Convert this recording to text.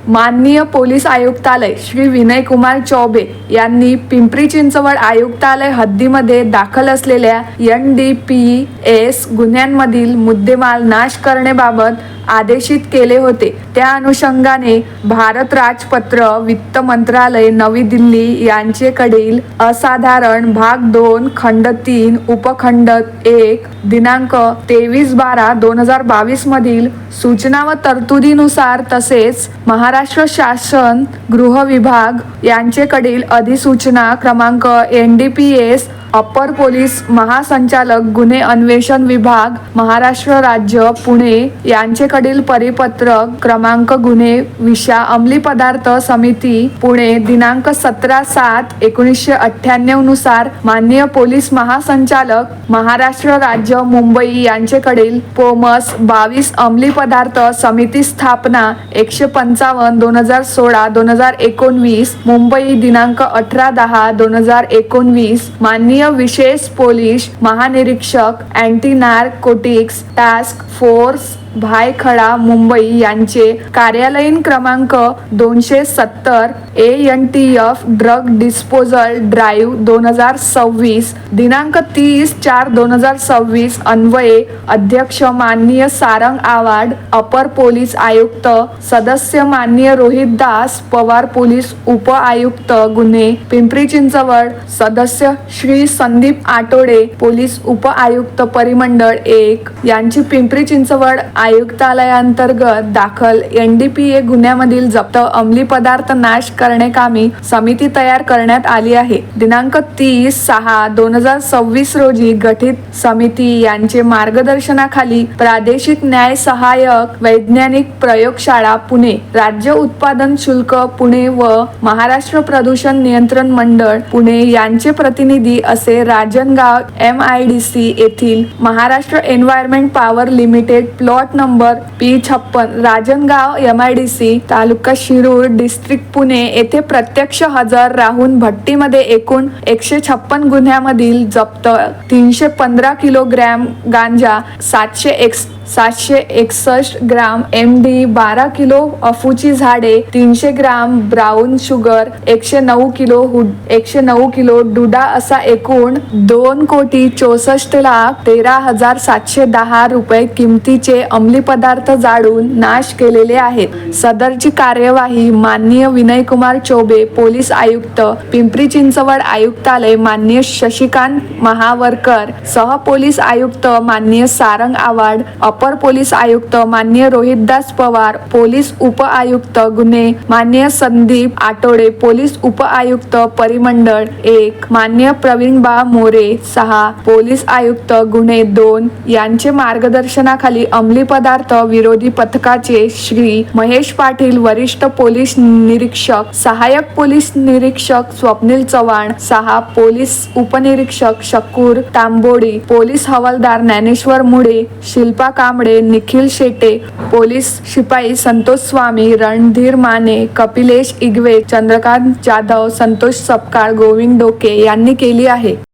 माननीय पोलीस आयुक्तालय श्री विनय कुमार चौबे यांनी पिंपरी चिंचवड आयुक्तालय हद्दीमध्ये दाखल असलेल्या NDPS गुन्ह्यांमधील मुद्देमाल नाश करण्याबाबत आदेशित केले होते। त्या अनुषंगाने भारत राजपत्र वित्त मंत्रालय नवी दिल्ली यांचेकडील असाधारण भाग 2 खंड 3 उपखंड 1 दिनांक 23/12/2022 मधील सूचना व तरतुदीनुसार तसेच महाराष्ट्र शासन गृह विभाग यांचेकडील अधिसूचना क्रमांक NDPS अप्पर पोलीस महासंचालक गुन्हे अन्वेषण विभाग महाराष्ट्र राज्य पुणे यांचेकडील परिपत्रक क्रमांक गुन्हे विषा अंमली पदार्थ समिती पुणे दिनांक 17/7/1998 नुसार माननीय पोलीस महासंचालक महाराष्ट्र राज्य मुंबई यांचेकडील पोमस 22 अंमली पदार्थ समिती स्थापना 155/2016/2019 मुंबई दिनांक 18/10/2019 माननीय विशेष पोलीस महानिरीक्षक anti narcotics task force Byculla Mumbai यांचे कार्यालयीन क्रमांक 270 ANTF ड्रग डिस्पोजल ड्राईव्ह 2026 दिनांक 30/4/2026 अन्वये अध्यक्ष माननीय सारंग आवाड अपर पोलीस आयुक्त सदस्य माननीय रोहित दास पवार पोलीस उप आयुक्त गुन्हे पिंपरी चिंचवड सदस्य श्री संदीप आटोडे पोलीस उप आयुक्त परिमंडळ 1 यांची पिंपरी चिंचवड आयुक्तालयांतर्गत दाखल NDPA गुन्ह्यामधील जप्त अंमली पदार्थ नाश करण्याकामी समिती तयार करण्यात आली आहे। दिनांक 30/6/2026 रोजी गठीत समिती यांचे मार्गदर्शनाखाली प्रादेशिक न्याय सहाय्यक वैज्ञानिक प्रयोगशाळा पुणे राज्य उत्पादन शुल्क पुणे व महाराष्ट्र प्रदूषण नियंत्रण मंडळ पुणे यांचे प्रतिनिधी असे राजनगाव MIDC येथील Maharashtra environment power limited plot number P56 Rajangaon MIDC तालुका शिरूर डिस्ट्रिक्ट पुणे येथे प्रत्यक्ष हजर राहून भट्टीमध्ये एकूण 156 गुन्ह्यामधील जप्त 315 किलोग्रॅम गांजा 761 ग्राम MD 12 किलो अफूची झाडे 300 ग्राम ब्राऊन शुगर 109 किलो डुडा असा एकूण 2,64,13,710 रुपये किमतीचे अंमली पदार्थ जाळून नाश केलेले आहेत। सदरची कार्यवाही माननीय विनय कुमार चौबे पोलीस आयुक्त पिंपरी चिंचवड आयुक्तालय माननीय शशिकांत महावरकर सह पोलीस आयुक्त माननीय सारंग आवाड अपर पोलीस आयुक्त माननीय रोहितदास पवार पोलीस उप आयुक्त गुन्हे माननीय संदीप आटोडे पोलीस उप आयुक्त परिमंडळ 1 माननीय प्रवीणबा मोरे 6 पोलीस आयुक्त गुन्हे 2 यांचे मार्गदर्शनाखाली अंमली पदार्थ विरोधी पथकाचे श्री महेश पाटील वरिष्ठ पोलीस निरीक्षक सहाय्यक पोलीस निरीक्षक स्वप्नील चव्हाण 6 पोलीस उपनिरीक्षक शकूर तांबोडी पोलीस हवालदार ज्ञानेश्वर मुळे शिल्पा कांबळे निखिल शेटे पोलीस शिपाई संतोष स्वामी रणधीर माने कपिलेश इगवे चंद्रकांत जाधव संतोष सपकाळ गोविंद डोके यांनी केली आहे।